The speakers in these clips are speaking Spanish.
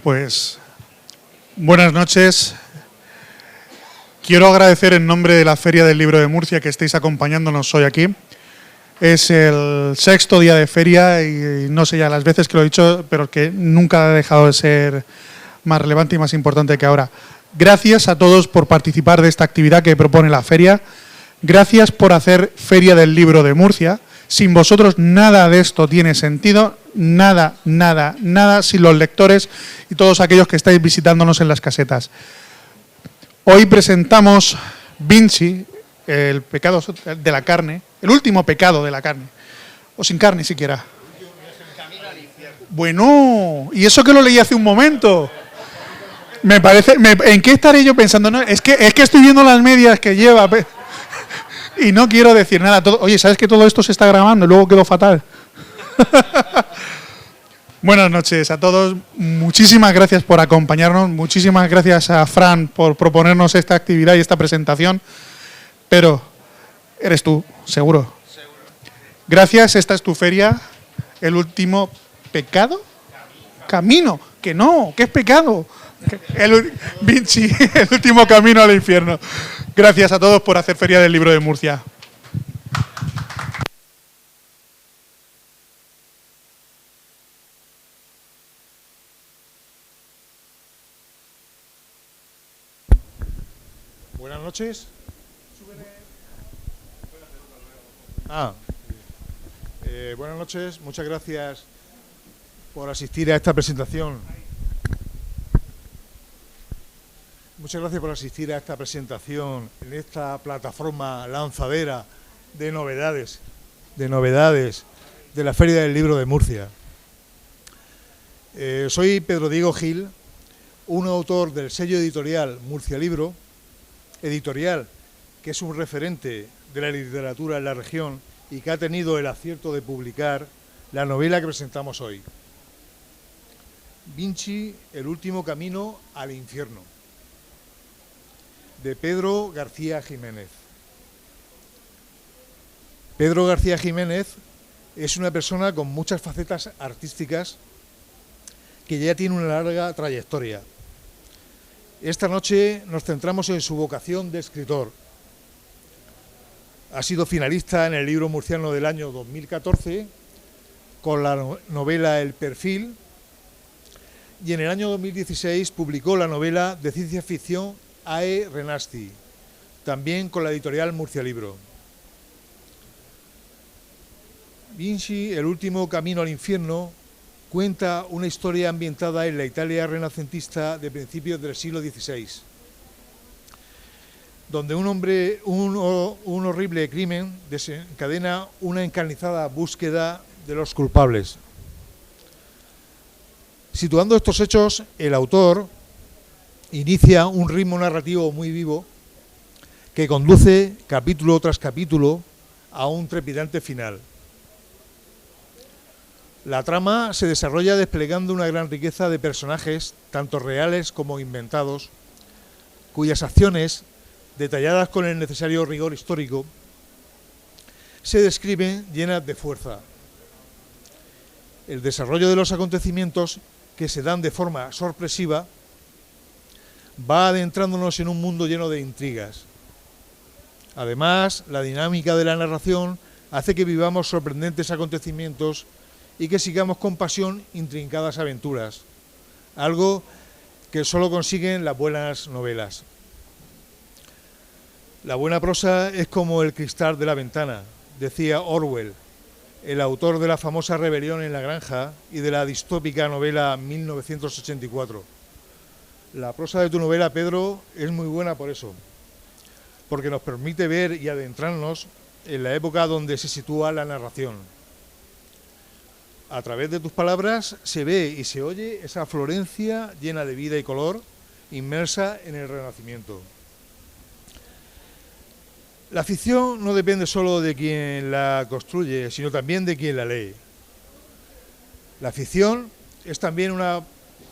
Pues buenas noches. Quiero agradecer en nombre de la Feria del Libro de Murcia que estéis acompañándonos hoy aquí. Es el 6º día de feria y no sé ya las veces que lo he dicho, pero que nunca ha dejado de ser más relevante y más importante que ahora. Gracias a todos por participar de esta actividad que propone la feria. Gracias por hacer Feria del Libro de Murcia. Sin vosotros nada de esto tiene sentido, nada sin los lectores y todos aquellos que estáis visitándonos en las casetas. Hoy presentamos Vinci, el pecado de la carne, el último pecado de la carne, o sin carne siquiera. Bueno, y eso que lo leí hace un momento. Me parece, ¿en qué estaré yo pensando? No, es que estoy viendo las medias que lleva y no quiero decir nada. Oye, ¿sabes que todo esto se está grabando? Luego quedó fatal. Buenas noches a todos. Muchísimas gracias por acompañarnos. Muchísimas gracias a Fran por proponernos esta actividad y esta presentación. Pero eres tú, seguro. Gracias, esta es tu feria. El último pecado. Camino. Que no, que es pecado. Vinci, el último camino al infierno. Gracias a todos por hacer Feria del Libro de Murcia. Buenas noches. Buenas noches, muchas gracias por asistir a esta presentación. Muchas gracias por asistir a esta presentación en esta plataforma lanzadera de novedades de la Feria del Libro de Murcia. Soy Pedro Diego Gil, un autor del sello editorial Murcia Libro, editorial que es un referente de la literatura en la región y que ha tenido el acierto de publicar la novela que presentamos hoy. Vinci, el último camino al infierno, de Pedro García Jiménez. Pedro García Jiménez es una persona con muchas facetas artísticas que ya tiene una larga trayectoria. Esta noche nos centramos en su vocación de escritor. Ha sido finalista en el Libro Murciano del año 2014 con la novela El Perfil y en el año 2016 publicó la novela de ciencia ficción Ae Renasti, también con la editorial Murcia Libro. Vinci, el último camino al infierno, cuenta una historia ambientada en la Italia renacentista de principios del siglo XVI, donde un horrible crimen desencadena una encarnizada búsqueda de los culpables. Situando estos hechos, el autor inicia un ritmo narrativo muy vivo que conduce capítulo tras capítulo a un trepidante final. La trama se desarrolla desplegando una gran riqueza de personajes, tanto reales como inventados, cuyas acciones, detalladas con el necesario rigor histórico, se describen llenas de fuerza. El desarrollo de los acontecimientos, que se dan de forma sorpresiva, va adentrándonos en un mundo lleno de intrigas. Además, la dinámica de la narración hace que vivamos sorprendentes acontecimientos y que sigamos con pasión intrincadas aventuras, algo que solo consiguen las buenas novelas. La buena prosa es como el cristal de la ventana, decía Orwell, el autor de la famosa Rebelión en la Granja y de la distópica novela 1984. La prosa de tu novela, Pedro, es muy buena por eso, porque nos permite ver y adentrarnos en la época donde se sitúa la narración. A través de tus palabras se ve y se oye esa Florencia llena de vida y color, inmersa en el Renacimiento. La ficción no depende solo de quien la construye, sino también de quien la lee. La ficción es también una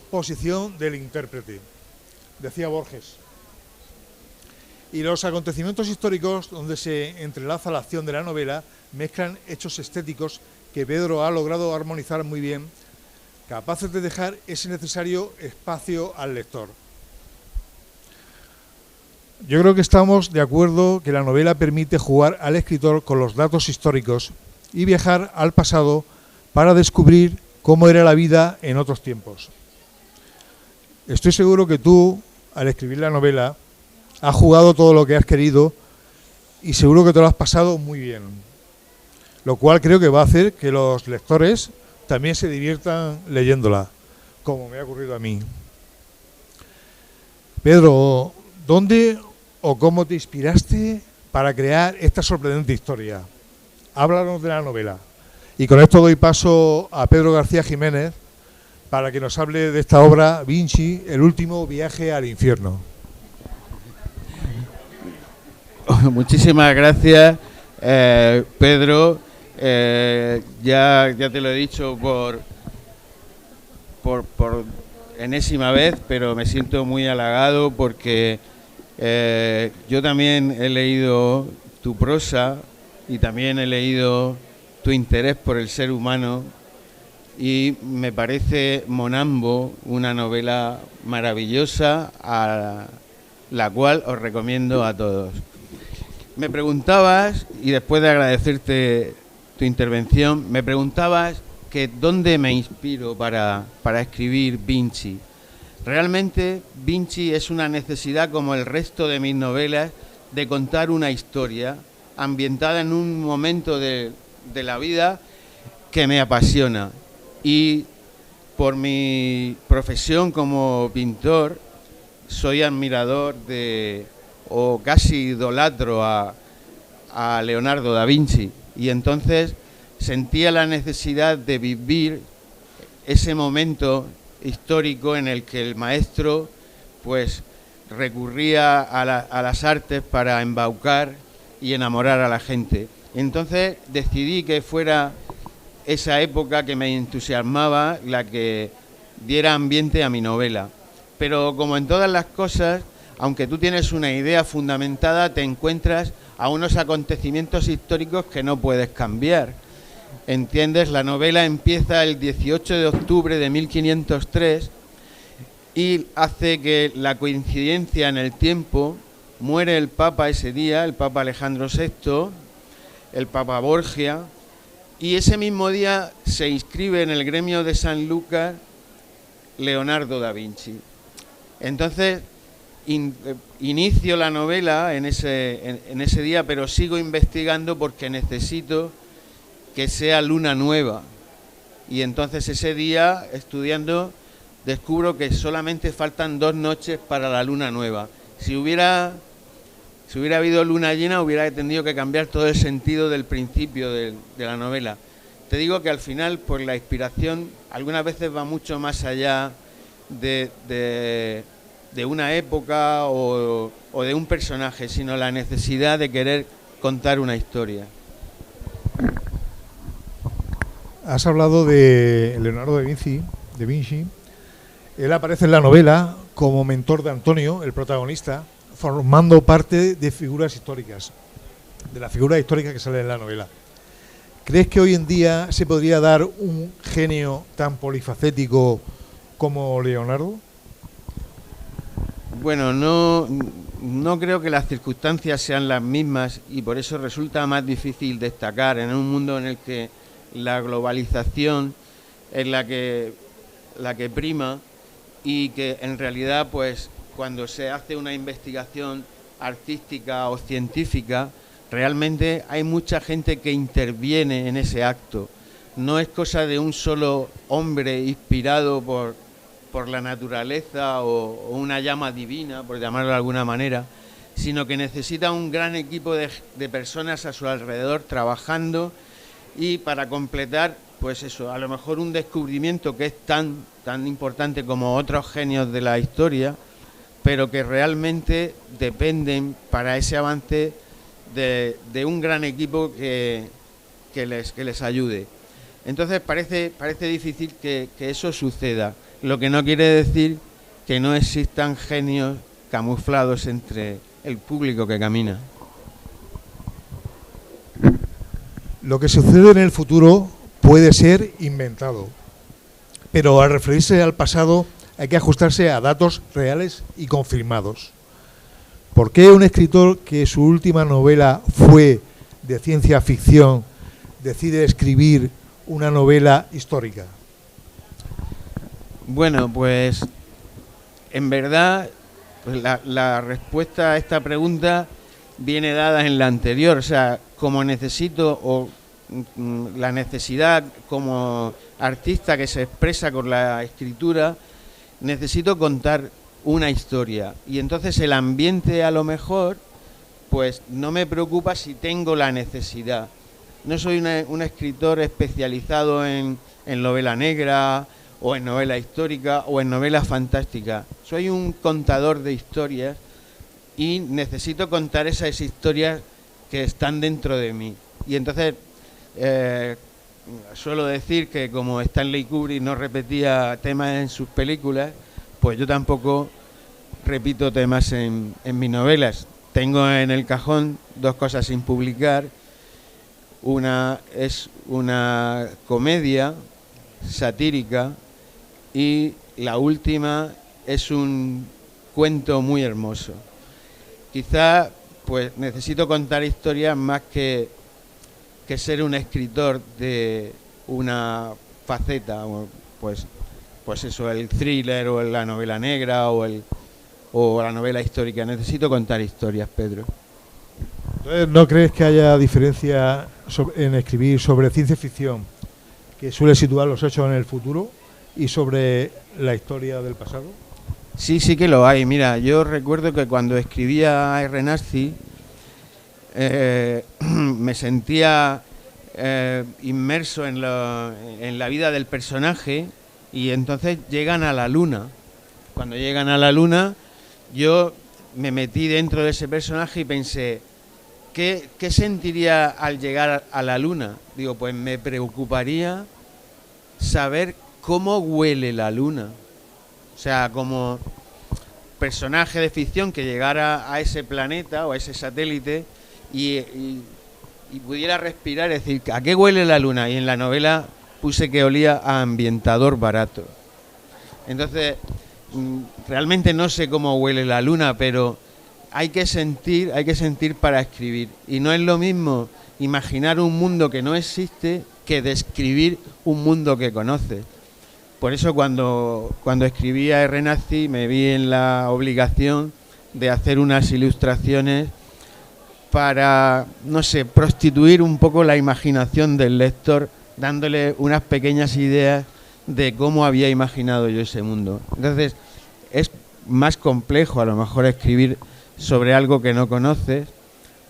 posición del intérprete, decía Borges. Y los acontecimientos históricos donde se entrelaza la acción de la novela mezclan hechos estéticos que Pedro ha logrado armonizar muy bien, capaces de dejar ese necesario espacio al lector. Yo creo que estamos de acuerdo que la novela permite jugar al escritor con los datos históricos y viajar al pasado para descubrir cómo era la vida en otros tiempos. Estoy seguro que tú, al escribir la novela, has jugado todo lo que has querido y seguro que te lo has pasado muy bien, lo cual creo que va a hacer que los lectores también se diviertan leyéndola, como me ha ocurrido a mí. Pedro, ¿dónde o cómo te inspiraste para crear esta sorprendente historia? Háblanos de la novela. Y con esto doy paso a Pedro García Jiménez para que nos hable de esta obra, Vinci, el último viaje al infierno. Muchísimas gracias, Pedro. Ya te lo he dicho por enésima vez, pero me siento muy halagado porque yo también he leído tu prosa y también he leído tu interés por el ser humano y me parece Monambo una novela maravillosa a la cual os recomiendo a todos. Me preguntabas, y después de agradecerte tu intervención, me preguntabas que dónde me inspiro para escribir Vinci. Realmente Vinci es una necesidad, como el resto de mis novelas, de contar una historia ambientada en un momento de la vida que me apasiona. Y por mi profesión como pintor, soy admirador o casi idolatro a Leonardo da Vinci. Y entonces sentía la necesidad de vivir ese momento histórico en el que el maestro pues recurría a las artes para embaucar y enamorar a la gente. Entonces decidí que fuera esa época que me entusiasmaba la que diera ambiente a mi novela. Pero como en todas las cosas, aunque tú tienes una idea fundamentada, te encuentras a unos acontecimientos históricos que no puedes cambiar. ¿Entiendes? La novela empieza el 18 de octubre de 1503 y hace que la coincidencia en el tiempo, muere el Papa ese día, el Papa Alejandro VI, el Papa Borgia, y ese mismo día se inscribe en el gremio de San Lucas Leonardo da Vinci. Entonces, inicio la novela en ese día, pero sigo investigando porque necesito que sea luna nueva. Y entonces ese día, estudiando, descubro que solamente faltan 2 noches para la luna nueva. Si hubiera habido luna llena, hubiera tenido que cambiar todo el sentido del principio de la novela. Te digo que al final, pues la inspiración algunas veces va mucho más allá de una época o de un personaje, sino la necesidad de querer contar una historia. Has hablado de Leonardo da Vinci. Él aparece en la novela como mentor de Antonio, el protagonista, formando parte de figuras históricas, de la figura histórica que sale en la novela. ¿Crees que hoy en día se podría dar un genio tan polifacético como Leonardo? Bueno, no creo que las circunstancias sean las mismas y por eso resulta más difícil destacar en un mundo en el que la globalización es la que prima y que en realidad pues cuando se hace una investigación artística o científica realmente hay mucha gente que interviene en ese acto. No es cosa de un solo hombre inspirado por la naturaleza o una llama divina, por llamarlo de alguna manera, sino que necesita un gran equipo de personas a su alrededor trabajando y para completar, pues eso, a lo mejor un descubrimiento que es tan importante como otros genios de la historia, pero que realmente dependen para ese avance de un gran equipo que les ayude. Entonces parece difícil que eso suceda, lo que no quiere decir que no existan genios camuflados entre el público que camina. Lo que sucede en el futuro puede ser inventado. pero al referirse al pasado hay que ajustarse a datos reales y confirmados. ¿Por qué un escritor que su última novela fue de ciencia ficción decide escribir una novela histórica? Bueno, pues en verdad pues la respuesta a esta pregunta viene dada en la anterior. O sea, como necesito, o la necesidad como artista que se expresa con la escritura, necesito contar una historia. Y entonces el ambiente, a lo mejor, pues no me preocupa si tengo la necesidad. No soy un escritor especializado en novela negra, o en novela histórica, o en novela fantástica. Soy un contador de historias y necesito contar esas historias que están dentro de mí. Y entonces suelo decir que como Stanley Kubrick no repetía temas en sus películas, pues yo tampoco repito temas en mis novelas. Tengo en el cajón 2 cosas sin publicar. Una es una comedia satírica y la última es un cuento muy hermoso. Quizá pues necesito contar historias más que ser un escritor de una faceta, pues eso, el thriller o la novela negra o la novela histórica. Necesito contar historias, Pedro. Entonces, ¿no crees que haya diferencia en escribir sobre ciencia ficción, que suele situar los hechos en el futuro, y sobre la historia del pasado? Sí, sí que lo hay. Mira, yo recuerdo que cuando escribía a Renazzi me sentía inmerso en la vida del personaje, y entonces llegan a la luna. Cuando llegan a la luna, yo me metí dentro de ese personaje y pensé, ¿qué sentiría al llegar a la luna? Digo, pues me preocuparía saber cómo huele la luna. O sea, como personaje de ficción que llegara a ese planeta o a ese satélite y pudiera respirar, es decir, ¿a qué huele la luna? Y en la novela puse que olía a ambientador barato. Entonces, realmente no sé cómo huele la luna, pero hay que sentir para escribir. Y no es lo mismo imaginar un mundo que no existe que describir un mundo que conoces. Por eso cuando escribí a Renazzi me vi en la obligación de hacer unas ilustraciones para, no sé, prostituir un poco la imaginación del lector, dándole unas pequeñas ideas de cómo había imaginado yo ese mundo. Entonces, es más complejo a lo mejor escribir sobre algo que no conoces,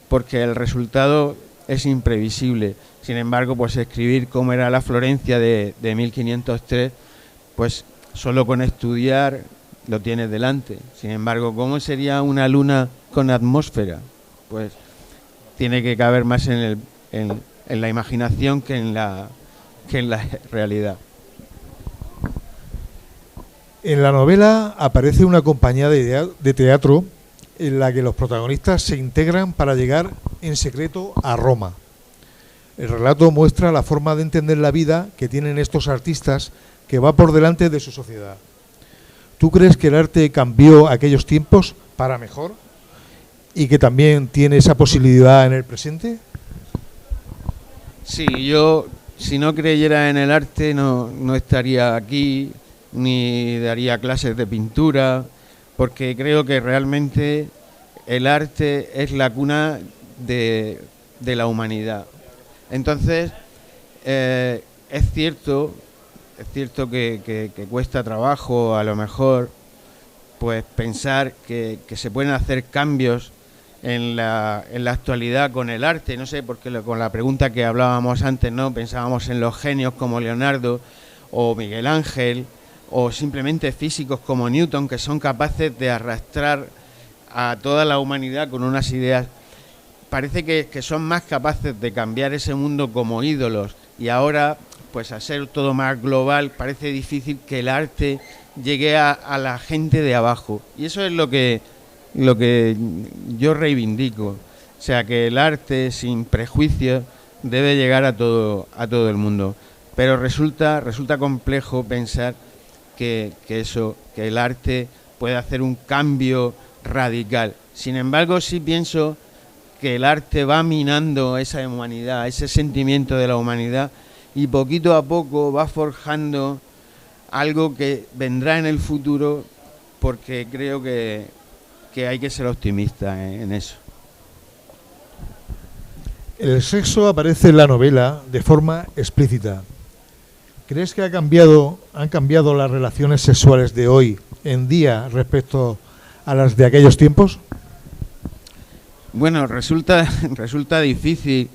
porque el resultado es imprevisible. Sin embargo, pues escribir cómo era la Florencia de 1503, pues solo con estudiar lo tienes delante. Sin embargo, ¿cómo sería una luna con atmósfera? Pues tiene que caber más en la imaginación que en la realidad. En la novela aparece una compañía de teatro en la que los protagonistas se integran para llegar en secreto a Roma. El relato muestra la forma de entender la vida que tienen estos artistas, que va por delante de su sociedad. ¿Tú crees que el arte cambió aquellos tiempos para mejor y que también tiene esa posibilidad en el presente? Sí, yo si no creyera en el arte no estaría aquí, ni daría clases de pintura, porque creo que realmente el arte es la cuna de la humanidad. Entonces, es cierto que cuesta trabajo, a lo mejor, pues pensar que se pueden hacer cambios en la actualidad con el arte. No sé, porque con la pregunta que hablábamos antes, ¿no? Pensábamos en los genios como Leonardo o Miguel Ángel, o simplemente físicos como Newton, que son capaces de arrastrar a toda la humanidad con unas ideas. Parece que son más capaces de cambiar ese mundo como ídolos, y ahora, pues al ser todo más global, parece difícil que el arte llegue a la gente de abajo. Y eso es lo que yo reivindico. O sea, que el arte, sin prejuicios, debe llegar a todo el mundo. pero resulta complejo pensar que el arte puede hacer un cambio radical. Sin embargo, sí pienso que el arte va minando esa humanidad, ese sentimiento de la humanidad, y poquito a poco va forjando algo que vendrá en el futuro, porque creo que hay que ser optimista en eso. El sexo aparece en la novela de forma explícita. ¿Crees que han cambiado las relaciones sexuales de hoy en día respecto a las de aquellos tiempos? Bueno, resulta difícil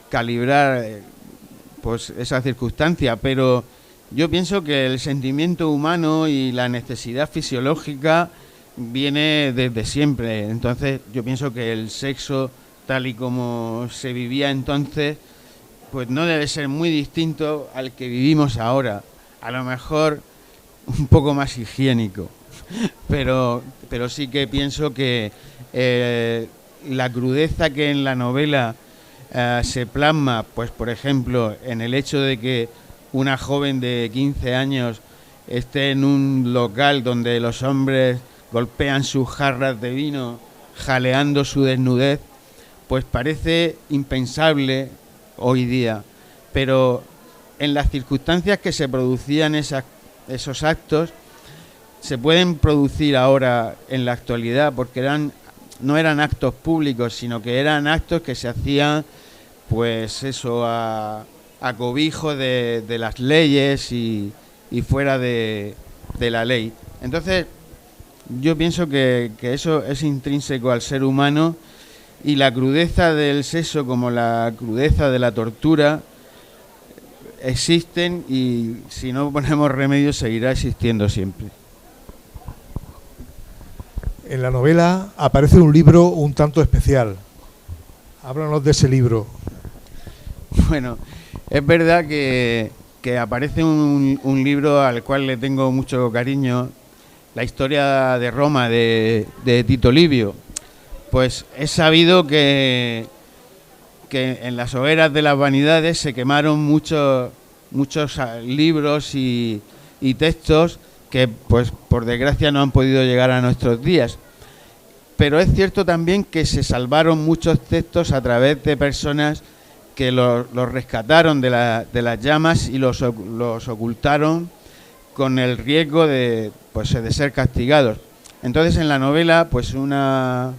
calibrar pues esa circunstancia, pero yo pienso que el sentimiento humano y la necesidad fisiológica viene desde siempre. Entonces yo pienso que el sexo, tal y como se vivía entonces, pues no debe ser muy distinto al que vivimos ahora. A lo mejor un poco más higiénico, pero sí que pienso que la crudeza que en la novela se plasma, pues por ejemplo, en el hecho de que una joven de 15 años esté en un local donde los hombres golpean sus jarras de vino, jaleando su desnudez, pues parece impensable hoy día. Pero en las circunstancias que se producían esos actos, se pueden producir ahora en la actualidad, porque no eran actos públicos, sino que eran actos que se hacían, pues eso, a cobijo de las leyes y fuera de la ley. Entonces, yo pienso que eso es intrínseco al ser humano, y la crudeza del sexo como la crudeza de la tortura existen, y si no ponemos remedio seguirá existiendo siempre. En la novela aparece un libro un tanto especial. Háblanos de ese libro. Bueno, es verdad que aparece un libro al cual le tengo mucho cariño, la historia de Roma de Tito Livio. Pues es sabido que en las hogueras de las vanidades se quemaron muchos libros y textos que, pues por desgracia, no han podido llegar a nuestros días. Pero es cierto también que se salvaron muchos textos a través de personas que los rescataron de las llamas y los ocultaron con el riesgo de ser castigados. Entonces, en la novela, pues una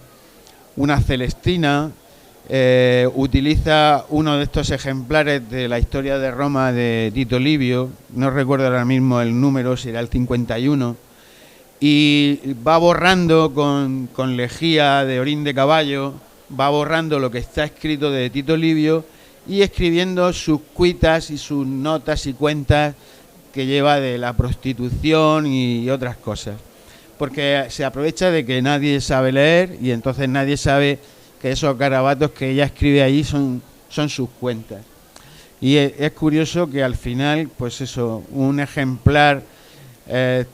Celestina utiliza uno de estos ejemplares de la historia de Roma de Tito Livio, no recuerdo ahora mismo el número, será el 51, y va borrando con lejía de orín de caballo, va borrando lo que está escrito de Tito Livio y escribiendo sus cuitas y sus notas y cuentas que lleva de la prostitución y otras cosas, porque se aprovecha de que nadie sabe leer, y entonces nadie sabe que esos garabatos que ella escribe ahí son sus cuentas. Y es curioso que al final, pues eso, un ejemplar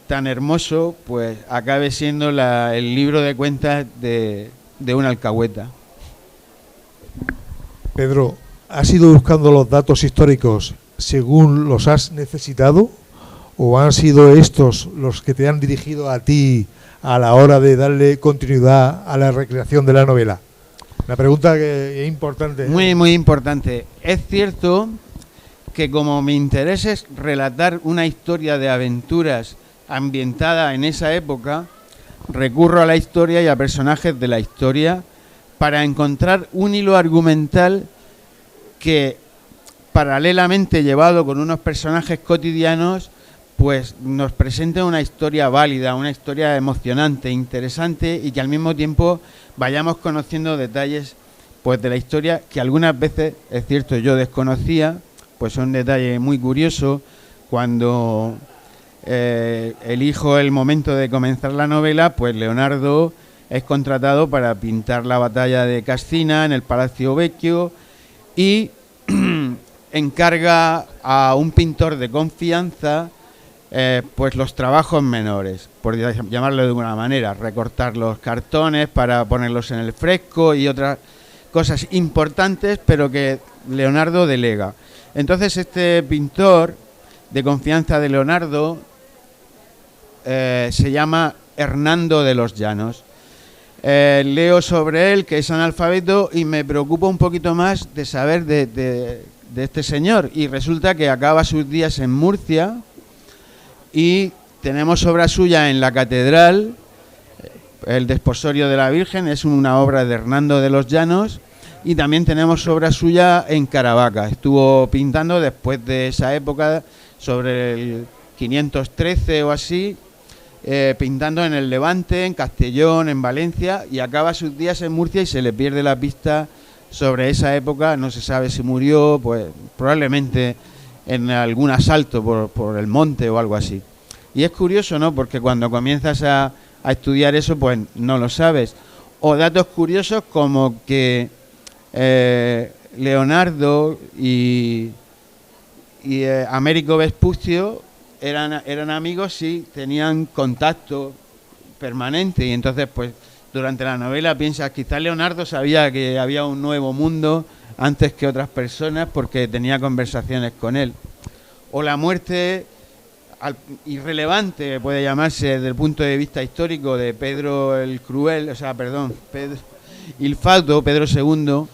tan hermoso, pues acabe siendo el libro de cuentas de una alcahueta. Pedro, ¿has ido buscando los datos históricos según los has necesitado, o han sido estos los que te han dirigido a ti a la hora de darle continuidad a la recreación de la novela? Una pregunta que es importante. Muy, muy importante. Es cierto que como mi interés es relatar una historia de aventuras ambientada en esa época, recurro a la historia y a personajes de la historia para encontrar un hilo argumental que, paralelamente llevado con unos personajes cotidianos, pues nos presente una historia válida, una historia emocionante, interesante, y que al mismo tiempo vayamos conociendo detalles, pues, de la historia que algunas veces, es cierto, yo desconocía. Pues son detalles muy curiosos. Cuando elijo el momento de comenzar la novela, pues Leonardo es contratado para pintar la batalla de Cascina en el Palacio Vecchio y encarga a un pintor de confianza pues los trabajos menores, por llamarlo de alguna manera, recortar los cartones para ponerlos en el fresco y otras cosas importantes, pero que Leonardo delega. Entonces este pintor de confianza de Leonardo se llama Hernando de los Llanos. Leo sobre él, que es analfabeto, y me preocupa un poquito más de saber de este señor. Y resulta que acaba sus días en Murcia y tenemos obra suya en la catedral, el Desposorio de la Virgen, es una obra de Hernando de los Llanos, y también tenemos obra suya en Caravaca. Estuvo pintando después de esa época, sobre el 513 o así, pintando en el Levante, en Castellón, en Valencia, y acaba sus días en Murcia y se le pierde la pista sobre esa época. No se sabe si murió, pues probablemente en algún asalto por el monte o algo así. Y es curioso, ¿no? Porque cuando comienzas a estudiar eso, pues no lo sabes. O datos curiosos como que Leonardo y Américo Vespucio eran amigos y tenían contacto permanente, y entonces pues durante la novela piensas, quizás Leonardo sabía que había un nuevo mundo antes que otras personas porque tenía conversaciones con él. O la muerte irrelevante, puede llamarse desde el punto de vista histórico, de Pedro el Cruel, Pedro Ilfausto, Pedro II,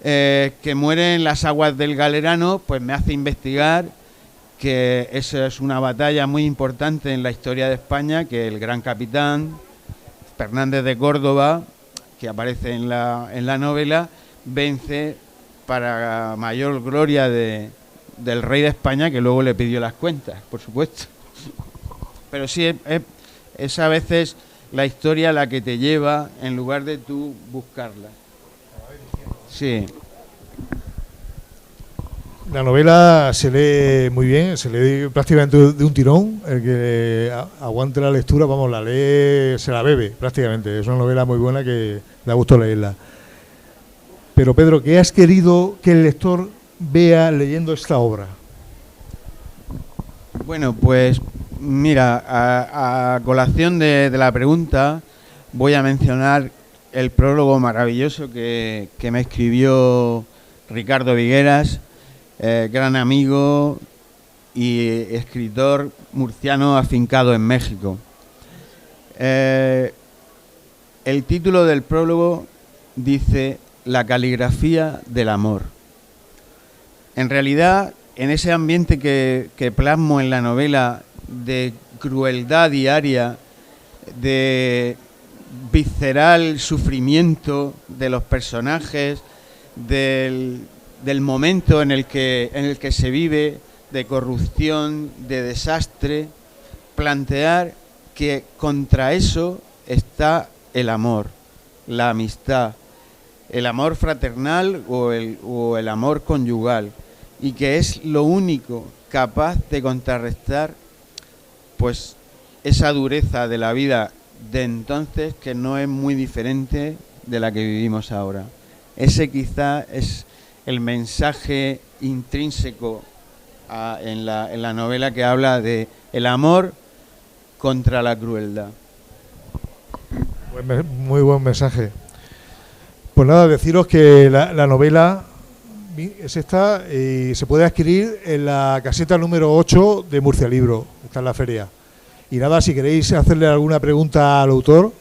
que muere en las aguas del Galerano, pues me hace investigar que esa es una batalla muy importante en la historia de España, que el gran capitán Fernández de Córdoba, que aparece en la novela, vence para mayor gloria del rey de España, que luego le pidió las cuentas, por supuesto. Pero sí, es a veces la historia la que te lleva en lugar de tú buscarla. Sí. La novela se lee muy bien, se lee prácticamente de un tirón. El que aguante la lectura, vamos, la lee, se la bebe prácticamente. Es una novela muy buena que da gusto leerla. Pero Pedro, ¿qué has querido que el lector vea leyendo esta obra? Bueno, pues mira, a colación de la pregunta voy a mencionar el prólogo maravilloso que me escribió Ricardo Vigueras, gran amigo y escritor murciano afincado en México. El título del prólogo dice La caligrafía del amor. En realidad, en ese ambiente que plasmo en la novela de crueldad diaria, de visceral sufrimiento de los personajes, del momento en el que se vive, de corrupción, de desastre, plantear que contra eso está el amor, la amistad, el amor fraternal o el amor conyugal, y que es lo único capaz de contrarrestar pues esa dureza de la vida de entonces, que no es muy diferente de la que vivimos ahora. Ese quizá es el mensaje intrínseco en la novela, que habla de el amor contra la crueldad. Muy buen mensaje. Pues nada, deciros que la novela es esta y se puede adquirir en la caseta número 8 de Murcia Libro, está en la feria. Y nada, si queréis hacerle alguna pregunta al autor,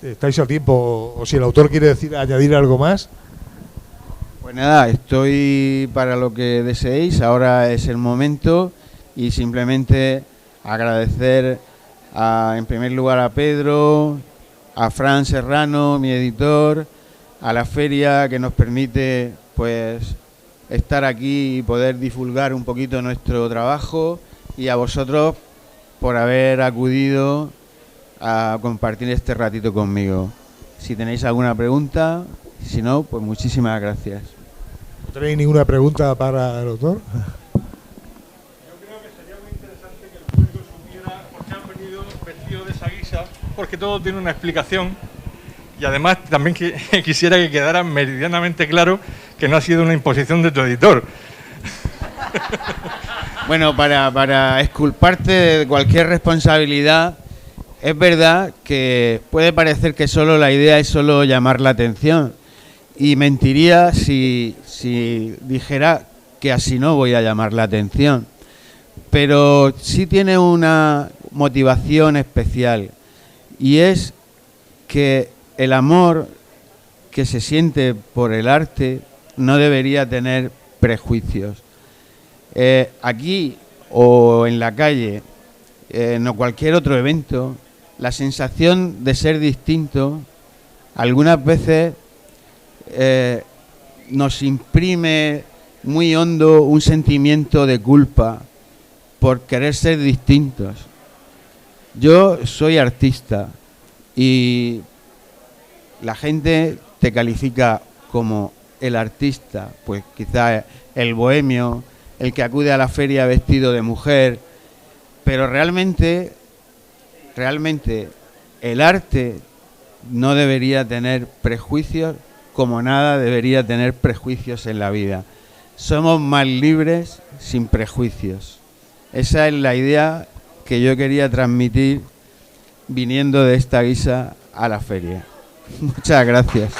estáis a tiempo, o si el autor quiere añadir algo más. Pues nada, estoy para lo que deseéis, ahora es el momento, y simplemente agradecer en primer lugar a Pedro, a Fran Serrano, mi editor, a la feria que nos permite pues estar aquí y poder divulgar un poquito nuestro trabajo, y a vosotros por haber acudido a compartir este ratito conmigo. Si tenéis alguna pregunta, si no, pues muchísimas gracias. ¿No tenéis ninguna pregunta para el autor? Yo creo que sería muy interesante que el público supiera por qué han venido vestidos de esa guisa, porque todo tiene una explicación, y además también quisiera que quedara meridianamente claro que no ha sido una imposición de tu editor. Bueno, para exculparte de cualquier responsabilidad, es verdad que puede parecer que solo la idea es solo llamar la atención, y mentiría si dijera que así no voy a llamar la atención. Pero sí tiene una motivación especial, y es que el amor que se siente por el arte no debería tener prejuicios. Aquí o en la calle, en cualquier otro evento, la sensación de ser distinto algunas veces nos imprime muy hondo un sentimiento de culpa por querer ser distintos. Yo soy artista y la gente te califica como el artista, pues quizás el bohemio, el que acude a la feria vestido de mujer, pero realmente el arte no debería tener prejuicios, como nada debería tener prejuicios en la vida. Somos más libres sin prejuicios. Esa es la idea que yo quería transmitir viniendo de esta guisa a la feria. Muchas gracias.